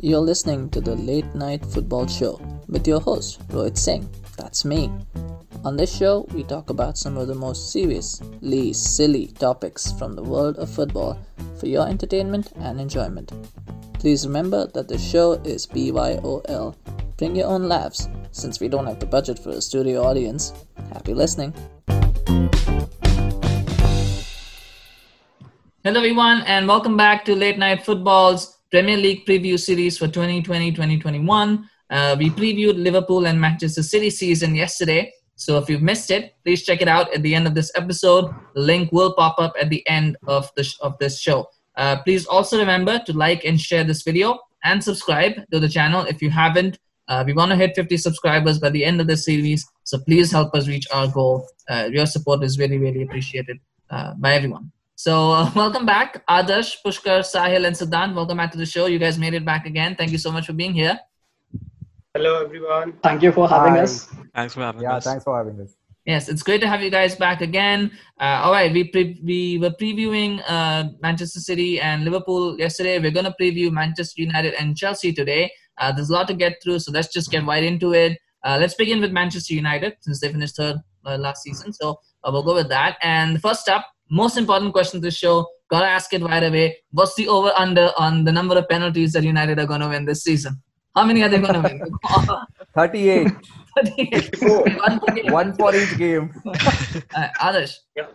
You're listening to the Late Night Football Show with your host, Rohit Singh. That's me. On this show, we talk about some of the most seriously silly topics from the world of football for your entertainment and enjoyment. Please remember that the show is BYOL. Bring your own laughs, since we don't have the budget for a studio audience. Happy listening. Hello everyone and welcome back to Late Night Football's Premier League preview series for 2020-2021. We previewed Liverpool and Manchester City season yesterday. So if you've missed it, please check it out at the end of this episode. The link will pop up at the end of this show. Please also remember to like and share this video and subscribe to the channel if you haven't. We want to hit 50 subscribers by the end of this series. So please help us reach our goal. Your support is really, really appreciated by everyone. So welcome back, Adarsh, Pushkar, Sahil, and Siddhant. Welcome back to the show. You guys made it back again. Thank you so much for being here. Hello, everyone. Thank you for having us. Thanks for having us. Yeah, thanks for having us. Yes, it's great to have you guys back again. All right, we were previewing Manchester City and Liverpool yesterday. We're going to preview Manchester United and Chelsea today. There's a lot to get through, so let's just get right into it. Let's begin with Manchester United, since they finished third last season. So we'll go with that. And first up, most important question to the show, gotta ask it right away. What's the over-under on the number of penalties that United are going to win this season? How many are they going to win? 38. 38. One for each game. Adarsh? Yeah,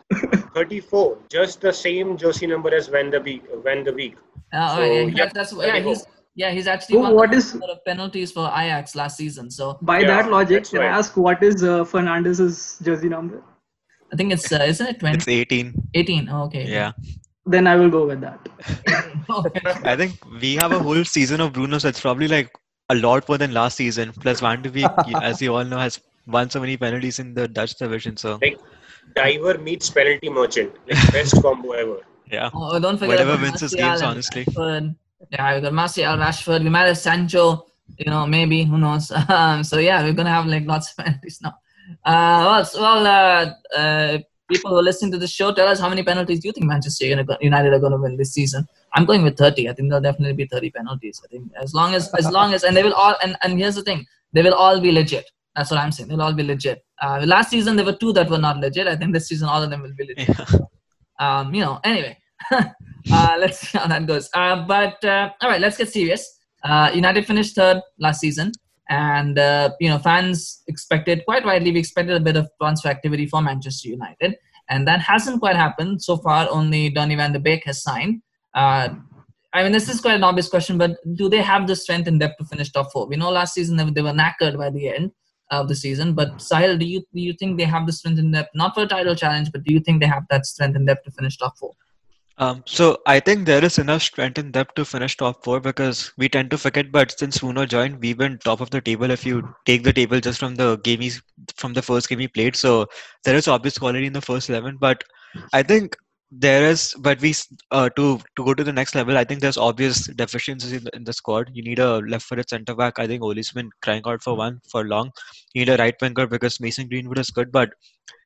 34. Just the same jersey number as when the week. He's actually So won what is number of penalties for Ajax last season. So by that logic? Can I right. ask what is Fernandez's jersey number? I think it's isn't it 20? It's 18. 18. Oh, okay. Yeah. Then I will go with that. Okay. I think we have a whole season of Bruno, so it's probably like a lot more than last season. Plus Van de Beek, as you all know, has won so many penalties in the Dutch division. So Like diver meets penalty merchant. Like best combo ever. yeah, Oh, don't forget whatever about wins his Martial games, and honestly. Rashford. Yeah, we got Martial, Rashford. We might have Sancho. Maybe, who knows? So yeah, we're gonna have like lots of penalties now. People who are listening to the show, tell us how many penalties do you think Manchester United are going to win this season? I'm going with 30. I think there'll definitely be 30 penalties. I think as long as, and they will all, and here's the thing, they will all be legit. That's what I'm saying. They'll all be legit. Last season there were 2 that were not legit. I think this season all of them will be legit. Yeah. Anyway, let's see how that goes. All right, let's get serious. United finished third last season. And, fans expected, quite rightly, we expected a bit of transfer activity for Manchester United. And that hasn't quite happened. So far, only Donny van de Beek has signed. This is quite an obvious question, but do they have the strength and depth to finish top 4? We know last season they were knackered by the end of the season. But Sahil, do you think they have the strength and depth, not for a title challenge, but do you think they have that strength and depth to finish top 4? So I think there is enough strength in depth to finish top 4 because we tend to forget. But since Bruno joined, we've been top of the table. If you take the table just from the first game he played, so there is obvious quality in the first 11. But I think there is. But to go to the next level, I think there's obvious deficiencies in the squad. You need a left-footed centre back. I think Ole's been crying out for one for long. You need a right winger because Mason Greenwood is good, but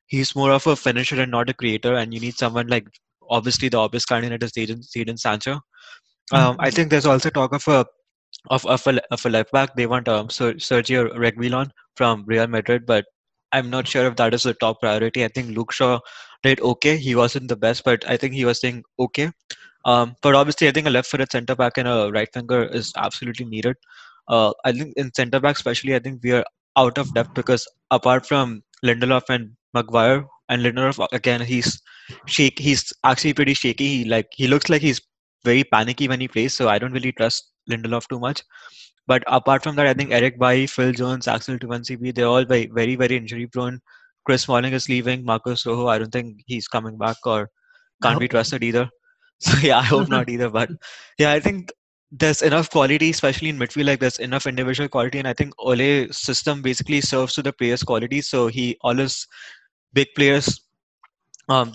he's more of a finisher and not a creator. And you need someone like. Obviously, the obvious candidate is Jadon Sancho. I think there's also talk of a left back. They want Sergio Reguilon from Real Madrid, but I'm not sure if that is the top priority. I think Luke Shaw did okay. He wasn't the best, but I think he was doing okay. But obviously, I think a left-footed centre back and a right winger is absolutely needed. I think in centre back, especially, I think we are out of depth because apart from Lindelof and Maguire, and Lindelof again, he's actually pretty shaky. He looks like he's very panicky when he plays, so I don't really trust Lindelof too much. But apart from that, I think Eric Bailly, Phil Jones, Axel Tuanzebe, they're all very, very, very injury prone. Chris Smalling is leaving. Marcus Soho, I don't think he's coming back or can't be trusted either. So yeah, I hope not either. But yeah, I think there's enough quality, especially in midfield. Like there's enough individual quality, and I think Ole's system basically serves to the players' quality. So all his big players,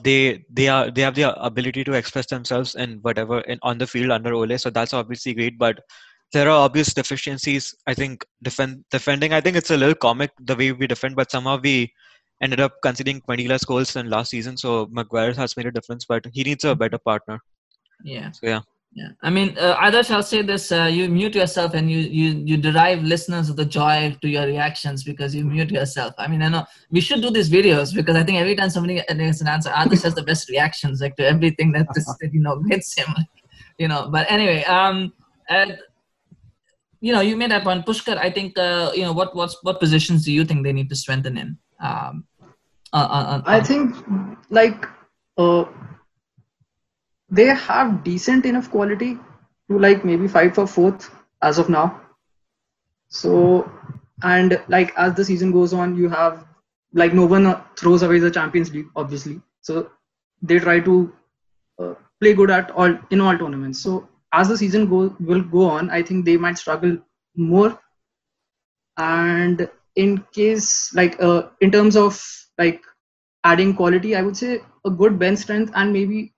they have the ability to express themselves in whatever on the field under Ole. So that's obviously great, but there are obvious deficiencies. I think defending. I think it's a little comic the way we defend, but somehow we ended up conceding 20 less goals than last season. So Maguire has made a difference, but he needs a better partner. Yeah. So yeah. Yeah, I mean, Adarsh, I'll say this: you mute yourself, and you derive listeners of the joy to your reactions because you mute yourself. I mean, I know we should do these videos because I think every time somebody gets an answer, Adarsh has the best reactions, like to everything that hits him. But anyway, and, you made that point, Pushkar. I think what positions do you think they need to strengthen in? I think like uh, they have decent enough quality to like maybe fight for fourth as of now. So, and like as the season goes on, you have like no one throws away the Champions League, obviously. So they try to play good at all tournaments. So as the season will go on, I think they might struggle more. And in case like in terms of like adding quality, I would say a good bench strength and maybe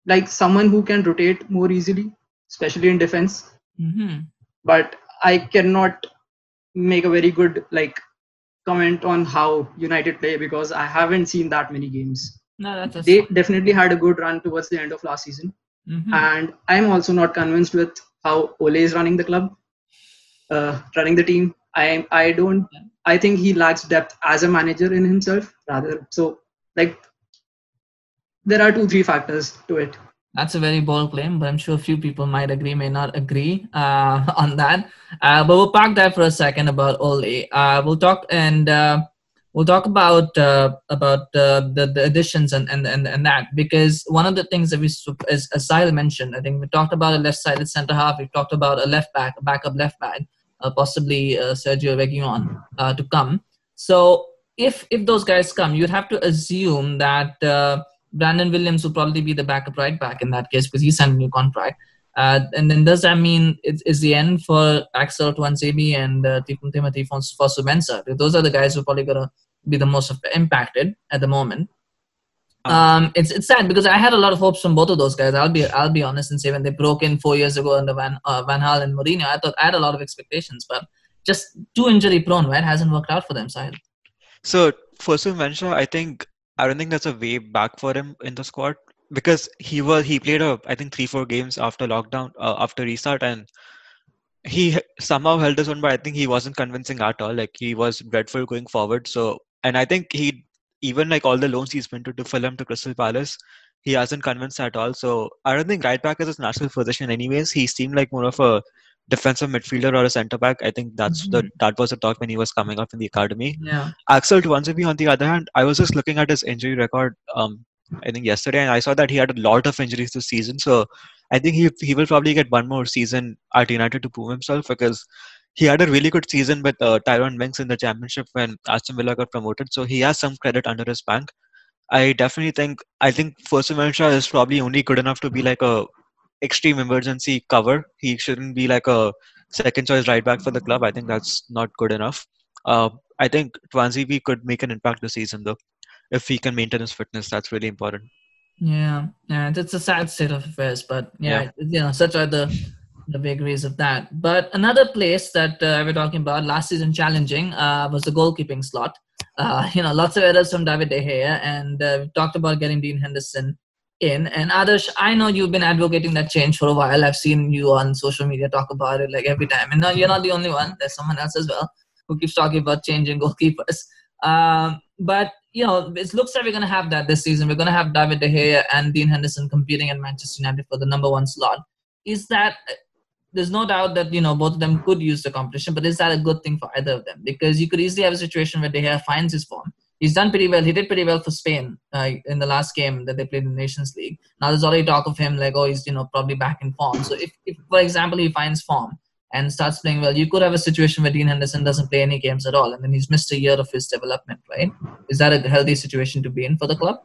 like someone who can rotate more easily, especially in defense. Mm-hmm. But I cannot make a very good like comment on how United play because I haven't seen that many games. No, that's They definitely had a good run towards the end of last season. Mm-hmm. And I'm also not convinced with how Ole is running the club, running the team. I think he lacks depth as a manager in himself rather. So like there are 2-3 factors to it. That's a very bold claim, but I'm sure a few people might agree, may not agree on that. But we'll park that for a second about Ole. We'll talk about the additions and that, because one of the things that as Sahil mentioned, I think we talked about a left-sided centre half. We talked about a left back, a backup left back, possibly Sergio Reguilon to come. So if those guys come, you'd have to assume that Brandon Williams will probably be the backup right back in that case because he signed a new contract. And then does that mean it's the end for Axel Tuanzebe and Timothy Fosu-Mensah? Those are the guys who are probably going to be the most impacted at the moment. It's sad because I had a lot of hopes from both of those guys. I'll be honest and say when they broke in 4 years ago under Van Gaal and Mourinho, I thought I had a lot of expectations, but just too injury prone, right? Hasn't worked out for them, Sahil. So Fosu-Mensah, I don't think that's a way back for him in the squad because he played I think 3-4 games after lockdown, after restart, and he somehow held his own, but I think he wasn't convincing at all. Like he was dreadful going forward. So, and I think he even like all the loans he's been to Fulham to Crystal Palace, he hasn't convinced at all. So I don't think right back is his natural position. Anyways, he seemed like more of a defensive midfielder or a centre back. I think that was the talk when he was coming up in the academy. Yeah. Axel Tuanzebe, on the other hand, I was just looking at his injury record. I think yesterday, and I saw that he had a lot of injuries this season. So I think he will probably get one more season at United to prove himself because he had a really good season with Tyrone Mings in the Championship when Aston Villa got promoted. So he has some credit under his bank. I think Fosu-Mensah is probably only good enough to be like a extreme emergency cover. He shouldn't be like a second choice right back for the club. I think that's not good enough. I think Tuanzebe could make an impact this season though. If he can maintain his fitness, that's really important. Yeah, it's a sad state of affairs, but such are the vagaries of that. But another place that we're talking about last season challenging was the goalkeeping slot. Lots of errors from David De Gea, and we talked about getting Dean Henderson in. And Adarsh, I know you've been advocating that change for a while. I've seen you on social media talk about it like every time. And no, you're not the only one. There's someone else as well who keeps talking about changing goalkeepers. But it looks like we're going to have that this season. We're going to have David De Gea and Dean Henderson competing at Manchester United for the number one slot. Is that, there's no doubt that, both of them could use the competition, but is that a good thing for either of them? Because you could easily have a situation where De Gea finds his form. He's done pretty well. He did pretty well for Spain in the last game that they played in the Nations League. Now there's already talk of him like, he's, probably back in form. So if, for example, he finds form and starts playing well, you could have a situation where Dean Henderson doesn't play any games at all, and then he's missed a year of his development, right? Is that a healthy situation to be in for the club?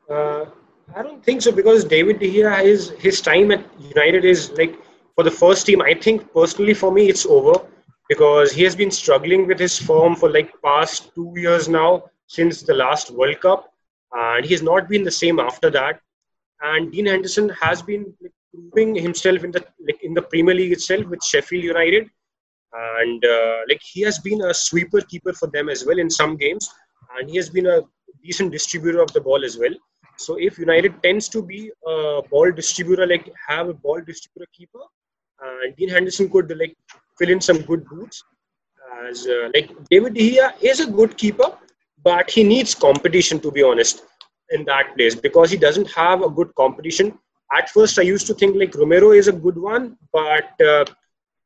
I don't think so, because David De Gea, his time at United is like, for the first team, I think personally for me, it's over, because he has been struggling with his form for like past 2 years now, since the last World Cup, and he has not been the same after that. And Dean Henderson has been proving himself in the Premier League itself with Sheffield United, and he has been a sweeper keeper for them as well in some games, and he has been a decent distributor of the ball as well. So if United tends to be a ball distributor, like have a ball distributor keeper, Dean Henderson could like fill in some good boots. As like David De Gea is a good keeper, but he needs competition, to be honest, in that place, because he doesn't have a good competition. At first, I used to think like Romero is a good one, but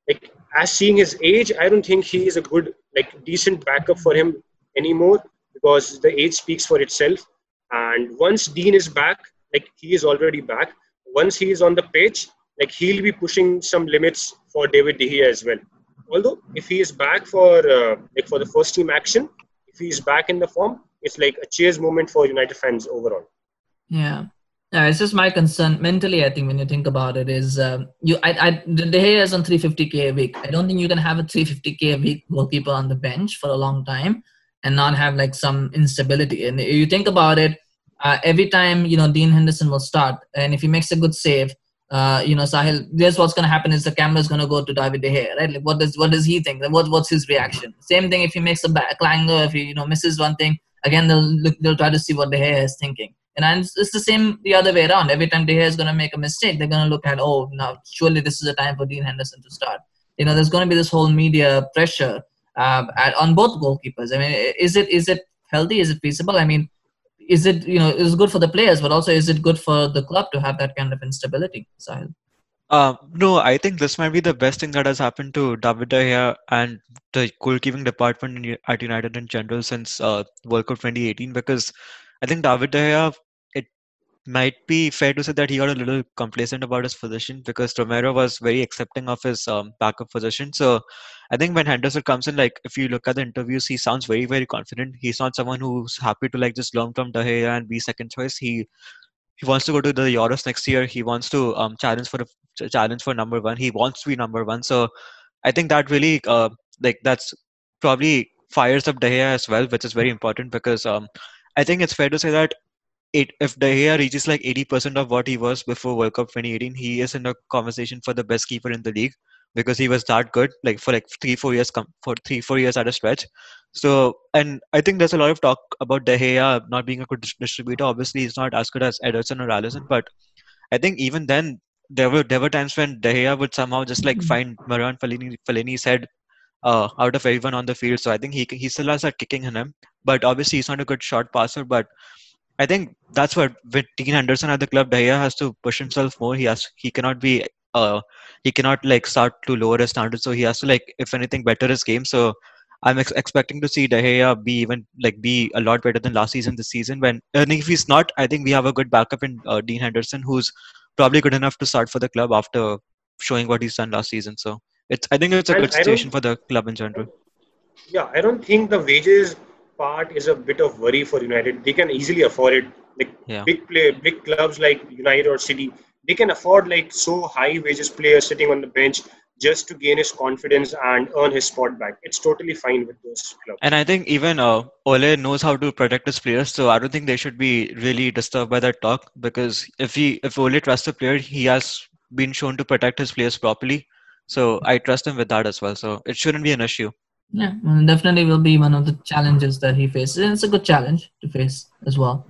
like as seeing his age, I don't think he is a good, like decent backup for him anymore, because the age speaks for itself. And once Dean is back, like he is already back. Once he is on the pitch, like he'll be pushing some limits for David De Gea as well. Although if he is back for like for the first team action, if he is back in the form, it's like a cheers moment for United fans overall. Yeah. Yeah, it's just my concern mentally. I think when you think about it, is De Gea is on 350k a week. I don't think you can have a 350k a week goalkeeper on the bench for a long time and not have like some instability. And you think about it, every time Dean Henderson will start, and if he makes a good save, Sahil, there's what's gonna happen is the camera is gonna go to David De Gea, right? Like what does he think? What's his reaction? Same thing if he makes a clanger, if he misses one thing, again they'll try to see what De Gea is thinking. And it's the same the other way around. Every time De Gea is going to make a mistake, they're going to look at, oh, now surely this is a time for Dean Henderson to start. There's going to be this whole media pressure on both goalkeepers. I mean, is it healthy? Is it feasible? I mean, is it is good for the players, but also is it good for the club to have that kind of instability? Sahil? No, I think this might be the best thing that has happened to David De Gea and the goalkeeping department at United in general since World Cup 2018, because I think David De Gea, it might be fair to say that he got a little complacent about his position because Romero was very accepting of his backup position. So I think when Henderson comes in, like if you look at the interviews, he sounds very, very confident. He's not someone who's happy to like just learn from De Gea and be second choice. He wants to go to the Euros next year. He wants to challenge for number one. He wants to be number one. So I think that really that's probably fires up De Gea as well, which is very important because I think it's fair to say that if De Gea reaches like 80% of what he was before World Cup 2018, he is in a conversation for the best keeper in the league because he was that good, like for like 3-4 years, for 3-4 years at a stretch. So, and I think there's a lot of talk about De Gea not being a good distributor. Obviously, he's not as good as Ederson or Alisson, but I think even then there were times when De Gea would somehow just like find Marouane Fellaini's head out of everyone on the field. So I think he still has that kicking in him, but obviously he's not a good short passer. But I think that's what with Dean Henderson at the club, De Gea has to push himself more. He cannot like start to lower his standards. So he has to like, if anything, better his game. So I'm expecting to see De Gea be a lot better than last season this season. And if he's not, I think we have a good backup in Dean Henderson, who's probably good enough to start for the club after showing what he's done last season. So I think it's a And good situation for the club in general. yeah, I don't think the wages part is a bit of worry for United. They can easily afford it. Like Yeah. big clubs like United or City, they can afford like so high wages players sitting on the bench just to gain his confidence and earn his spot back. It's totally fine with those And clubs. I think even Ole knows how to protect his players, so I don't think they should be really disturbed by that talk because if Ole trusts a player, he has been shown to protect his players properly. So I trust him with that as well. So it shouldn't be an issue. Yeah, well, definitely will be one of the challenges that he faces. And it's a good challenge to face as well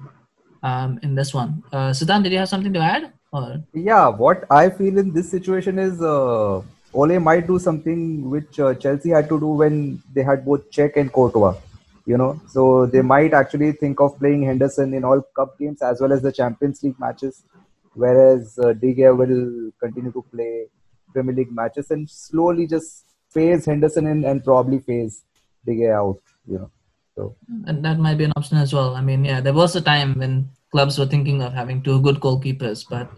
in this one. Siddhant, did you have something to add? Or Yeah, what I feel in this situation is Ole might do something which Chelsea had to do when they had both Czech and Courtois. So they might actually think of playing Henderson in all cup games as well as the Champions League matches, whereas De Gea will continue to play Premier League matches and slowly just phase Henderson in and probably phase De Gea out. So and that might be an option as well. I mean, yeah, there was a time when clubs were thinking of having two good goalkeepers, but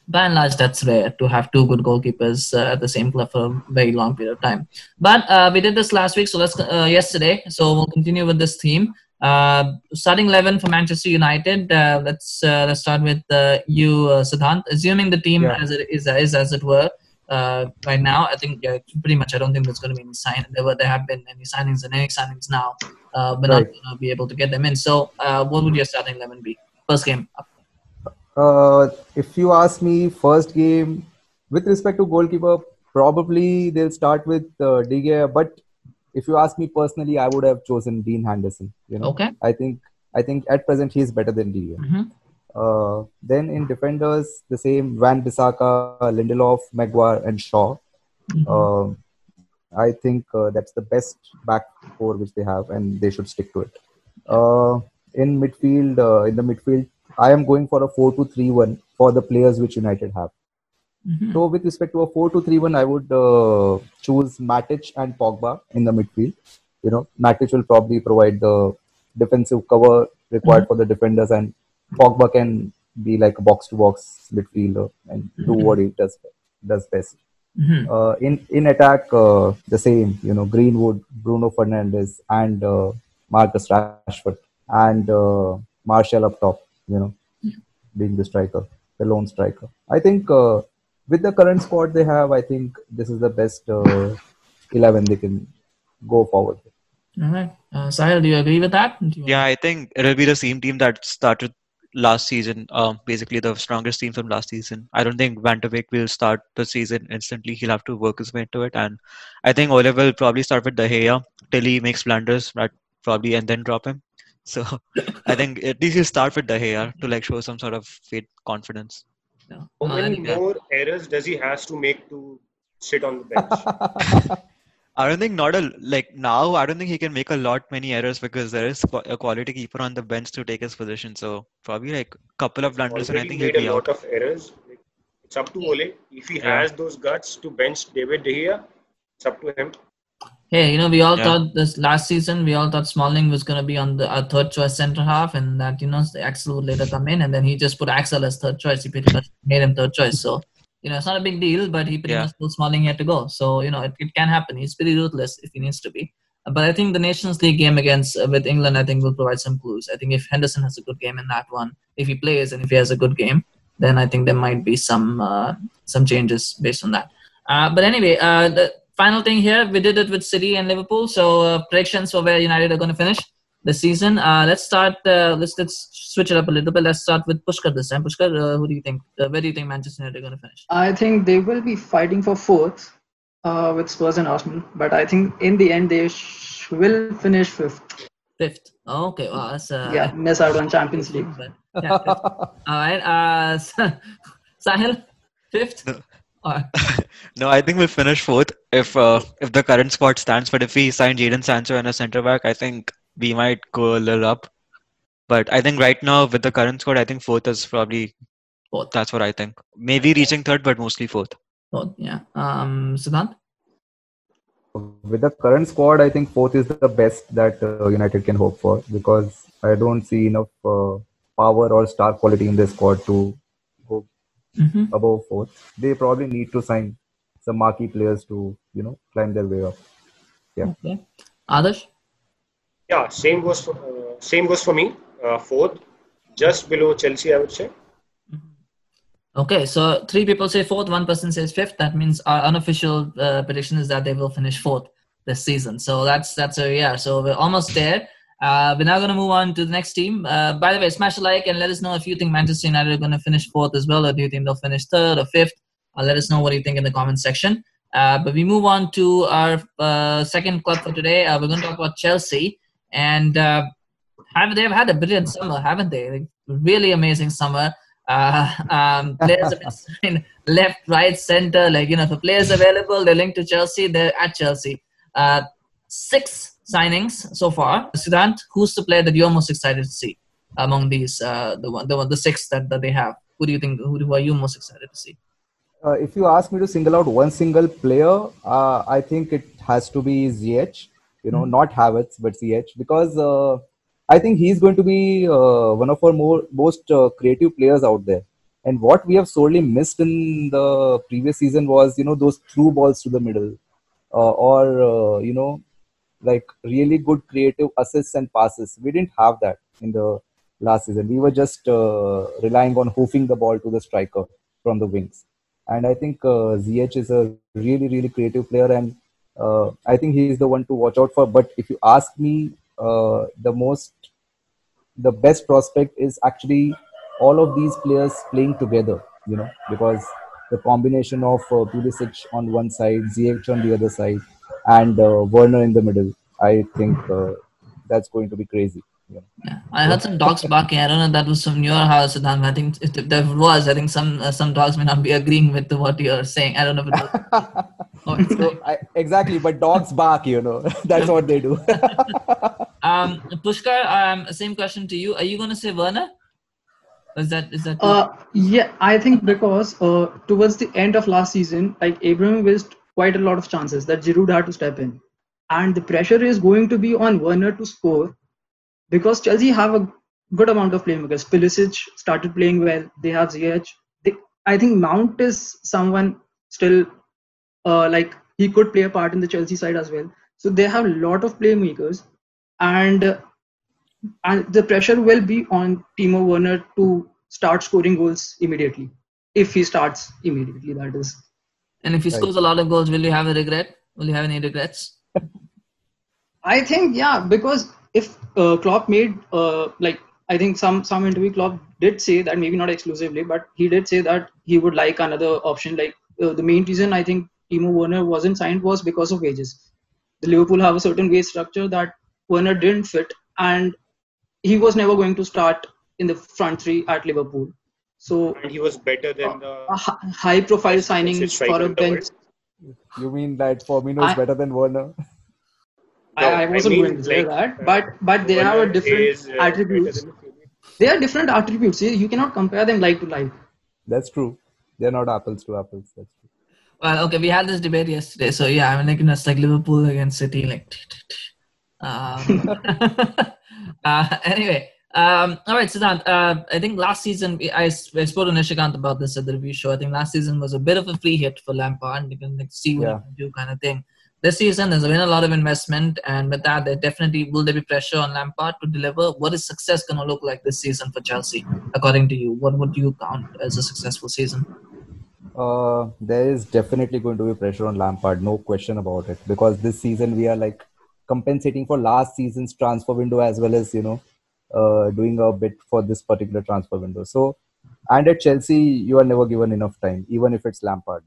by and large, that's rare to have two good goalkeepers at the same club for a very long period of time. But we did this last week, so yesterday. So we'll continue with this theme. Starting 11 for Manchester United. Let's start with you, Siddhant. Assuming the team yeah, as it is as it were. Right now, I think pretty much. I don't think there's going to be any sign. There have been any signings and any signings now. We're not right. going to be able to get them in. So, what would your starting 11 be? First game up. If you ask me, first game with respect to goalkeeper, probably they'll start with De Gea. But if you ask me personally, I would have chosen Dean Henderson. Okay. I think at present he is better than De Gea. Mm-hmm. Then in defenders, the same Van Bissaka, Lindelof, Maguire, and Shaw. Mhm. Uh, I think that's the best back four which they have, and they should stick to it. Yeah. In the midfield, I am going for a 4-2-3-1 for the players which United have. So Mhm. with respect to a 4-2-3-1, I would choose Matic and Pogba in the midfield. Matic will probably provide the defensive cover Mhm. required for the defenders, and Pogba can be like a box-to-box midfielder and do what Mhm. he does best. Mhm. In attack, the same. Greenwood, Bruno Fernandes, and Marcus Rashford, and Martial up top. Being the striker, the lone striker. I think with the current squad they have, I think this is the best 11 they can go forward with. All right. Sahil, do you agree with that? Do you Yeah, want I think it'll be the same team that started last season. Basically the strongest team from last season. I don't think Van de Beek will start the season instantly. He'll have to work his way into it, and I think Oliver will probably start with De Gea till he makes blunders, right? Probably, and then drop him. So I think at least he'll start with De Gea to like show some sort of faith confidence. no? How many Anyway. Yeah. more errors does he has to make to sit on the bench? I don't think not a like now. I don't think he can make a lot many errors because there is a quality keeper on the bench to take his position. So probably like couple of He's blunders and I already think he'll made a be out. lot of errors. Like, it's up to Ole. If he Yeah, has those guts to bench David De Gea, it's up to him. Hey, we all yeah, thought this last season, we all thought Smalling was going to be on the our third choice center half, and that Axel would later come in, and then he just put Axel as third choice. He pretty much made him third choice. So it's not a big deal, but he pretty yeah. much told Smalling he had to go. So it can happen. He's pretty ruthless if he needs to be. But I think the Nations League game against with England, I think will provide some clues. I think if Henderson has a good game in that one, if he plays and if he has a good game, then I think there might be some changes based on that. But anyway, the final thing here, we did it with City and Liverpool. So predictions for where United are going to finish this season. Let's start. Let's switch it up a little bit. Let's start with Pushkar this time. Pushkar, who do you think? Where do you think Manchester United are going to finish? I think they will be fighting for fourth with Spurs and Arsenal, but I think in the end they will finish fifth. Fifth. Oh, okay. Well, that's Yeah, miss out on Champions League. but yeah, fifth. All right. Sahil, fifth. No, Or no, I think we'll finish fourth if the current squad stands. But if we sign Jadon Sancho and a centre back, I think we might go a little up. But I think right now with the current squad, I think fourth is probably fourth. that's what I think. Maybe reaching third, but mostly fourth. Fourth. Yeah. Siddhant. With the current squad, I think fourth is the best that United can hope for, because I don't see enough power or star quality in this squad to go Mm-hmm. above fourth. They probably need to sign some marquee players to climb their way up. Yeah. Okay. Adarsh. Yeah, same goes for me. Fourth, just below Chelsea, I would say. Okay, so three people say fourth, one person says fifth. That means our unofficial prediction is that they will finish fourth this season. So that's where we are. So we're almost there. We're now going to move on to the next team. By the way, smash a like and let us know if you think Manchester United are going to finish fourth as well, or do you think they'll finish third or fifth? Let us know what you think in the comment section. But we move on to our second club for today. We're going to talk about Chelsea, and they've had a brilliant summer, haven't they? Like, really amazing summer. Players have been signed left, right, center. Like, if a player is available, they're linked to Chelsea, they're at Chelsea. 6 signings so far. Siddhant, who's the player that you're most excited to see among these, the 6 that they have? Who do you think, who are you most excited to see? If you ask me to single out one single player, I think it has to be Ziyech. Not Havertz, but Ziyech, because I think he's going to be one of our most creative players out there. And what we have sorely missed in the previous season was, those through balls to the middle, or like really good creative assists and passes. We didn't have that in the last season. We were just relying on hoofing the ball to the striker from the wings. And I think Ziyech is a really, really creative player, and I think he is the one to watch out for. But if you ask me, the best prospect is actually all of these players playing together, because the combination of Pulisic on one side, Ziyech on the other side, and Werner in the middle, I think that's going to be crazy. Yeah, I heard some dogs barking. I don't know if that was from your house, Siddhant. I think if that was, I think some dogs may not be agreeing with what you're saying. I don't know if it was. So exactly, but dogs bark. That's what they do. Pushkar, same question to you. Are you going to say Werner? Is that Yeah, I think because towards the end of last season, like Abraham missed quite a lot of chances that Giroud had to step in, and the pressure is going to be on Werner to score because Chelsea have a good amount of playmakers. Pulisic started playing well. They have Ziyech. I think Mount is someone still like he could play a part in the Chelsea side as well. So they have a lot of playmakers, and and the pressure will be on Timo Werner to start scoring goals immediately. If he starts immediately, that is. And if he scores a lot of goals, will you have a regret? Will you have any regrets? I think because if Klopp made I think some interview Klopp did say that, maybe not exclusively, but he did say that he would like another option. Like the main reason I think Timo Werner wasn't signed was because of wages. The Liverpool have a certain wage structure that Werner didn't fit, and he was never going to start in the front three at Liverpool. So and he was better than the high-profile signing for a bench. You mean that Firmino is better than Werner? I wasn't going to say that, but they have a different attributes. They are different attributes. You cannot compare them like to like. That's true. They're not apples to apples. That's true. Well, okay, we had this debate yesterday, so yeah, I mean, it's like Liverpool against City, like. Anyway, all right, Siddhant. I think last season I spoke to Nishikant about this at the review show. I think last season was a bit of a free hit for Lampard. You can see what he can do, kind of thing. This season there's been a lot of investment, and with that, will there be pressure on Lampard to deliver? What is success going to look like this season for Chelsea, according to you? What would you count as a successful season? There is definitely going to be pressure on Lampard, no question about it. Because this season we are like compensating for last season's transfer window as well as doing a bit for this particular transfer window. So, and at Chelsea you are never given enough time, even if it's Lampard.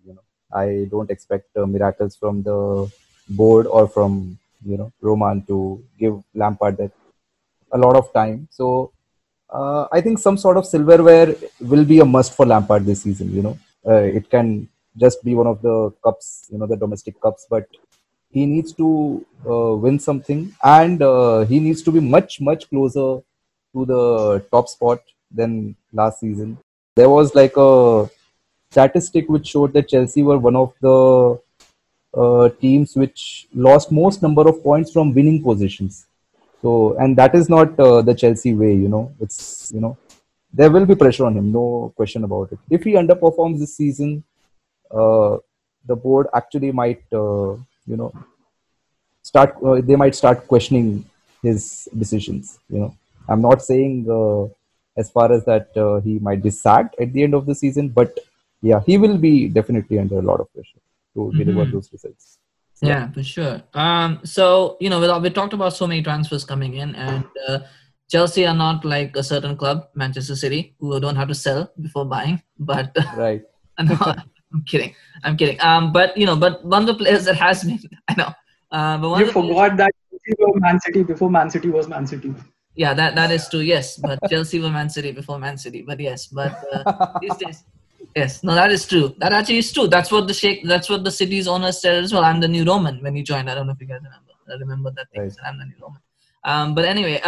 I don't expect miracles from the board or from Roman to give Lampard that a lot of time. So I think some sort of silverware will be a must for Lampard this season. It can just be one of the cups, the domestic cups, but he needs to win something, and he needs to be much closer to the top spot than last season. There was like a statistic which showed that Chelsea were one of the teams which lost most number of points from winning positions. So, and that is not the Chelsea way. It's there will be pressure on him, no question about it. If he underperforms this season, the board actually might they might start questioning his decisions. I'm not saying as far as that he might be sacked at the end of the season, but yeah, he will be definitely under a lot of pressure to deliver those results. Yeah, for sure. So we talked about so many transfers coming in, and Chelsea are not like a certain club, Manchester City, who don't have to sell before buying. But right. No, I'm kidding. But one of the players that has been, I know. But you forgot that Chelsea were Man City before Man City was Man City. Yeah, that is true. Yes, but Chelsea were Man City before Man City. But yes, these days, yes, no, that is true. That actually is true. That's what the city's owner said as well. I'm the new Roman when he joined. I don't know if you guys remember. I remember that thing. Right. I'm the new Roman. But anyway,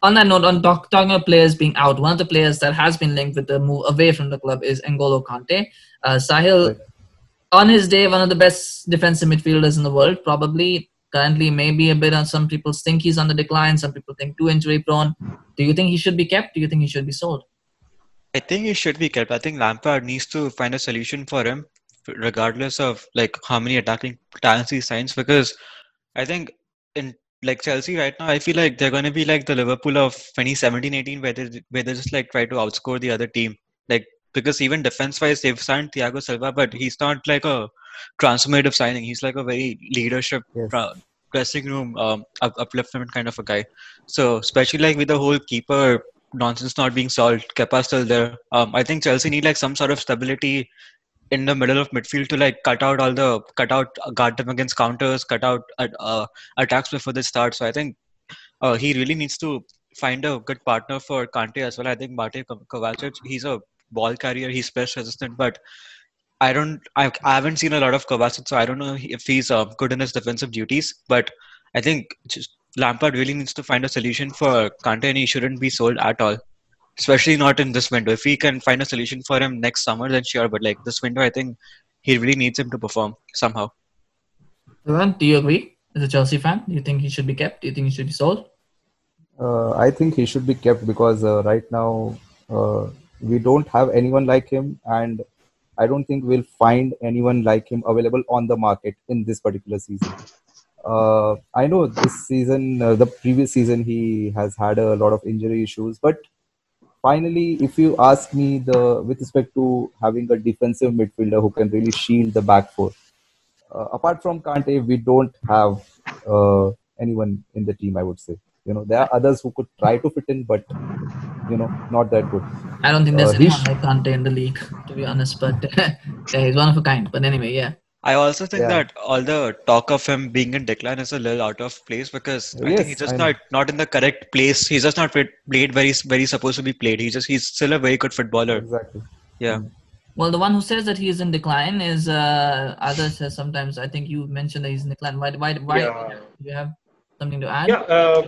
on that note, talking about players being out, one of the players that has been linked with the move away from the club is N'Golo Kante. Sahil, right. On his day, one of the best defensive midfielders in the world, probably. Currently, maybe a bit on some people think he's on the decline. Some people think too injury prone. Do you think he should be kept? Do you think he should be sold? I think he should be kept. I think Lampard needs to find a solution for him, regardless of like how many attacking talents he signs. Because I think in like Chelsea right now, I feel like they're going to be like the Liverpool of 2017-18, where they just like try to outscore the other team. Like because even defense-wise, they've signed Thiago Silva, but he's not like a transformative signing. He's like a very leadership, dressing room, upliftment kind of a guy. So especially like with the whole keeper nonsense not being solved, Kepa's still there. I think Chelsea need like some sort of stability in the middle of midfield to like cut out guard them against counters, cut out attacks before they start. So I think he really needs to find a good partner for Kante as well. I think Mate Kovacic, he's a ball carrier, he's press resistant, but I haven't seen a lot of Kovacic, so I don't know if he's good in his defensive duties. But I think just Lampard really needs to find a solution for Kante, and he shouldn't be sold at all, especially not in this window. If we can find a solution for him next summer, then sure. But like this window, I think he really needs him to perform somehow. Evan, do you agree? As a Chelsea fan, do you think he should be kept? Do you think he should be sold? I think he should be kept because right now we don't have anyone like him, and I don't think we'll find anyone like him available on the market in this particular season. I know this season, the previous season, he has had a lot of injury issues, but finally, if you ask me, the with respect to having a defensive midfielder who can really shield the back four, apart from Kante, we don't have anyone in the team. I would say, there are others who could try to fit in, but not that good. I don't think there's anyone like Kante in the league, to be honest. But yeah, he's one of a kind. But anyway, yeah. I also think that all the talk of him being in decline is a little out of place because I think he's just not in the correct place. He's just not played very supposed to be played. He's still a very good footballer. Exactly. Yeah. Well, the one who says that he is in decline is others says sometimes. I think you mentioned that he's in decline. Why? Yeah. Do you have something to add? Yeah.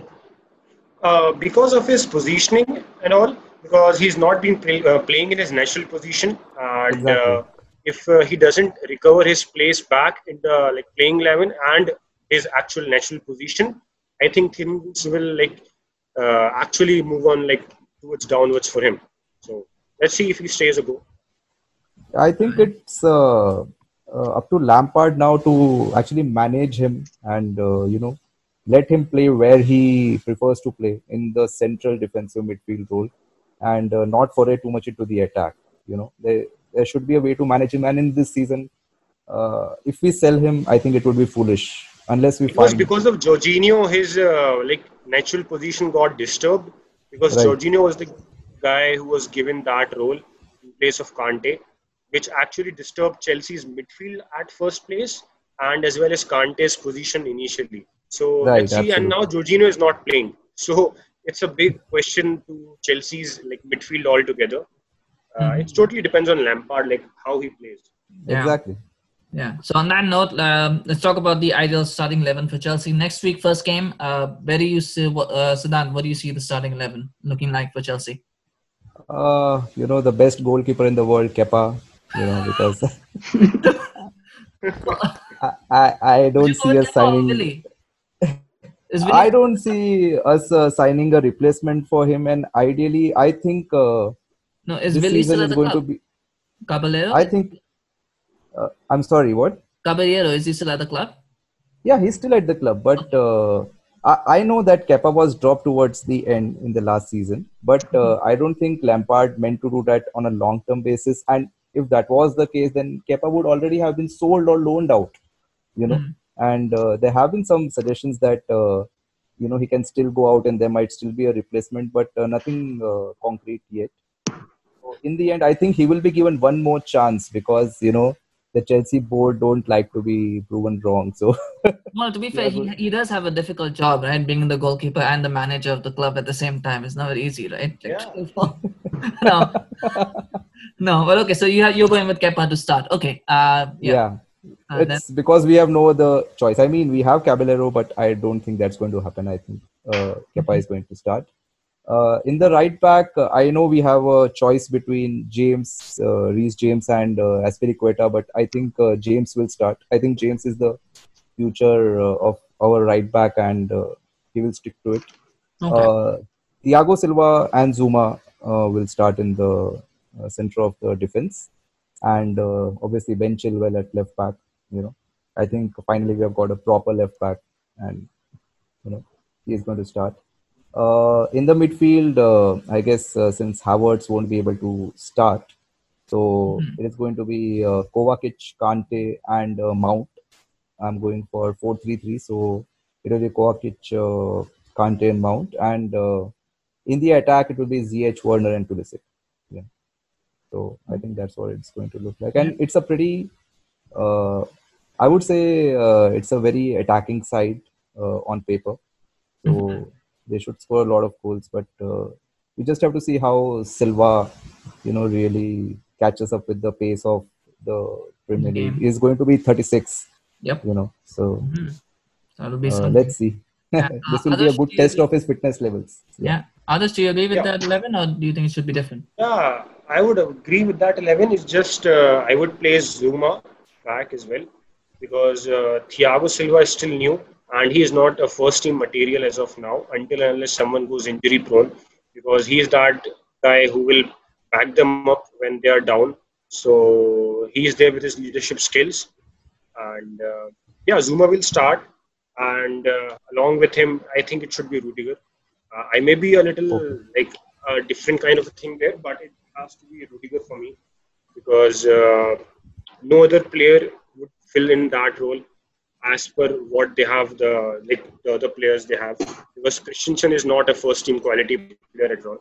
Because of his positioning and all, because he's not been playing in his natural position, and Exactly. if he doesn't recover his place back in the playing 11 and his actual natural position, I think things will actually move on towards downwards for him. So let's see if he stays a go. I think it's up to Lampard now to actually manage him and let him play where he prefers to play in the central defensive midfield role, and not foray too much into the attack. There should be a way to manage him. And in this season, if we sell him, I think it would be foolish unless we It was find. because of Jorginho, his natural position got disturbed because Right. Jorginho was the guy who was given that role in place of Kante, which actually disturbed Chelsea's midfield at first place and as well as Kante's position initially. So Right. let's see. And now Absolutely. Jorginho is not playing, so it's a big question to Chelsea's midfield altogether. It totally depends on Lampard, how he plays. Yeah. Exactly. Yeah. So on that note, let's talk about the ideal starting 11 for Chelsea next week. First game. Where do you see Siddhant? What do you see the starting 11 looking like for Chelsea? The best goalkeeper in the world, Kepa. Because I don't see us signing. I don't see us signing a replacement for him, and ideally, I think no, is this Willy season still at is the going club? to be. Caballero? I think. I'm sorry. What? Caballero, is he still at the club? Yeah, he's still at the club, but I know that Kepa was dropped towards the end in the last season, but I don't think Lampard meant to do that on a long-term basis. And if that was the case, then Kepa would already have been sold or loaned out. And there have been some suggestions that he can still go out and there might still be a replacement, but nothing concrete yet. So in the end, I think he will be given one more chance because the Chelsea board don't like to be proven wrong. So well, to be fair, he does have a difficult job, right? Being the goalkeeper and the manager of the club at the same time is not easy, right? No, no. But okay, so you're going with Kepa to start. Okay. Yeah. It's because we have no other choice. I mean, we have Caballero, but I don't think that's going to happen. I think Kepa is going to start. In the right back, I know we have a choice between Reece James and Aspilicueta, but I think James will start. I think James is the future of our right back, and he will stick to it. Okay. Thiago Silva and Zuma will start in the center of the defense, and obviously Ben Chilwell at left back. I think finally we have got a proper left back, and he is going to start. In the midfield, I guess since Havertz won't be able to start, so it is going to be Kovacic, Kante, and Mount. I'm going for 4-3-3, so it will be Kovacic, Kante, and Mount. And in the attack, it will be ZH, Werner, and Pulisic. Yeah. So I think that's what it's going to look like. And it's a pretty, I would say it's a very attacking side on paper. So they should score a lot of goals. But we just have to see how Silva, really catches up with the pace of the Premier League. He's going to be 36. Yep. So that'll be something. Let's see. This will be a good test of his fitness levels. Yeah. Others, do you agree with that 11, or do you think it should be different? Yeah, I would agree with that 11. It's just I would place Zuma back as well, because Thiago Silva is still new and he is not a first team material as of now, until and unless someone goes injury prone, because he is that guy who will back them up when they are down. So he is there with his leadership skills, and Zuma will start, and along with him I think it should be Rudiger. I may be a little like a different kind of a thing there, but it has to be Rudiger for me, because no other player would fill in that role as per what they have, the other players they have, because Christensen is not a first team quality player at all,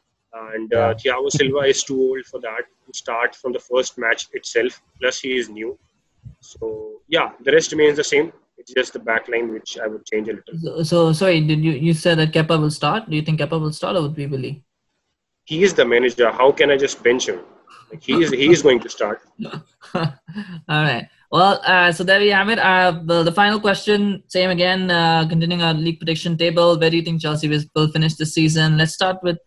and Thiago Silva is too old for that to start from the first match itself, plus he is new. So the rest remains the same. It's just the back line which I would change a little. So sorry, you said that Kepa will start? Do you think Kepa will start, or would we believe? He is the manager. How can I just bench him? Like, he is going to start. All right. Well, so there we have it. The final question, same again, continuing our league prediction table. Where do you think Chelsea will finish this season? Let's start with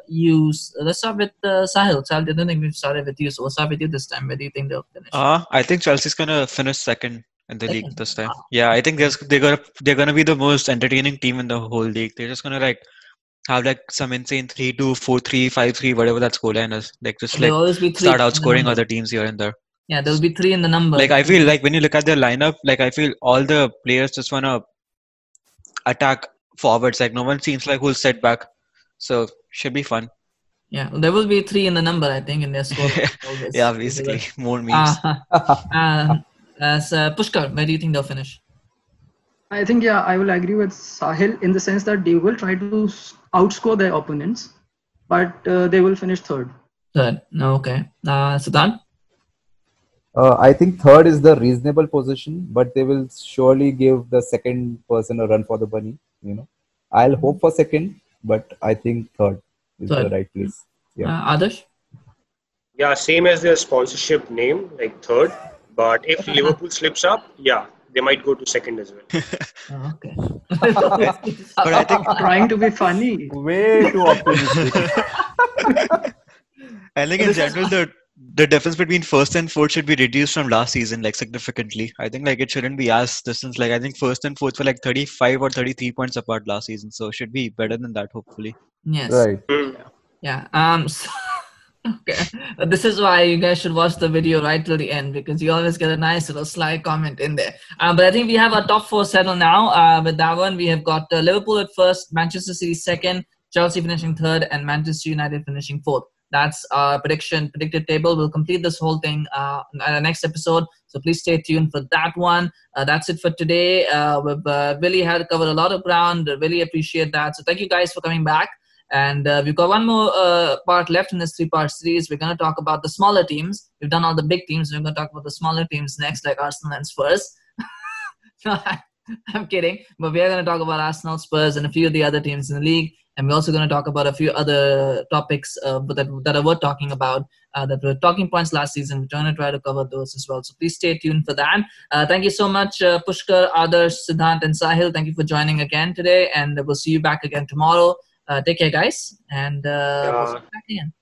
you. Let's start with Sahil. Sahil, I don't think we've started with you, so we'll start with you this time. Where do you think they'll finish? I think Chelsea's gonna finish second in the league this time. Yeah, I think they're gonna be the most entertaining team in the whole league. They're just gonna have some insane 3-2, 4-3, 5-3, whatever that scoreline is. Start outscoring other teams here and there. Yeah, there'll be 3 in the number. I feel like when you look at their lineup, I feel all the players just wanna attack forwards. No one seems like who'll set back. So should be fun. Yeah, there will be 3 in the number, I think, in their score. Yeah, basically more memes. Pushkar, where do you think they'll finish? I think I will agree with Sahil in the sense that they will try to outscore their opponents, but they will finish third. Third, okay. Siddhant? I think third is the reasonable position, but they will surely give the second person a run for the money. I'll hope for second, but I think third is the right place. Yeah. Adarsh? Yeah, same as their sponsorship name, third. But if Liverpool slips up, they might go to second as well. Okay. But I think trying to be funny. Way too optimistic. I think in general the difference between first and fourth should be reduced from last season significantly. I think it shouldn't be as distance. I think first and fourth were 35 or 33 points apart last season, so it should be better than that hopefully. Yes. Right. Yeah. Okay. This is why you guys should watch the video right till the end, because you always get a nice little sly comment in there. But I think we have our top 4 settled now. With that one, we have got Liverpool at first, Manchester City second, Chelsea finishing third, and Manchester United finishing fourth. That's our predicted table. We'll complete this whole thing in the next episode. So please stay tuned for that one. That's it for today. We've really had covered a lot of ground. Really appreciate that. So thank you guys for coming back. And we've got one more part left in this 3-part series. We're going to talk about the smaller teams. We've done all the big teams. We're going to talk about the smaller teams next, like Arsenal and Spurs. No, I'm kidding. But we are going to talk about Arsenal, Spurs, and a few of the other teams in the league. And we're also going to talk about a few other topics that are worth talking about, that were talking points last season. We're going to try to cover those as well. So please stay tuned for that. Thank you so much, Pushkar, Adarsh, Siddhant, and Sahil. Thank you for joining again today. And we'll see you back again tomorrow. Take care, guys. And we'll see you back again.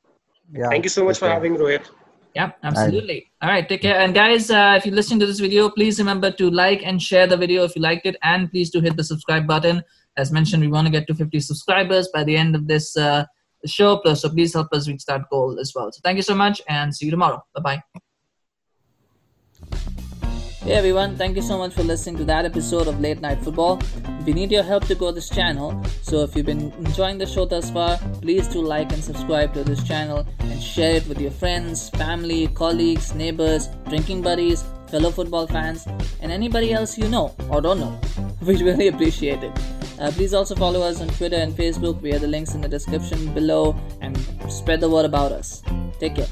Yeah. Thank you so much for having Rohit. Yeah, absolutely. All right, take care. And guys, if you're listening to this video, please remember to like and share the video if you liked it. And please do hit the subscribe button. As mentioned, we want to get to 50 subscribers by the end of this show. So please help us reach that goal as well. So thank you so much and see you tomorrow. Bye-bye. Hey everyone, thank you so much for listening to that episode of Late Night Football. We need your help to grow this channel, so if you've been enjoying the show thus far, please do like and subscribe to this channel and share it with your friends, family, colleagues, neighbors, drinking buddies, fellow football fans, and anybody else you know or don't know. We'd really appreciate it. Please also follow us on Twitter and Facebook. We have the links in the description below, and spread the word about us. Take care.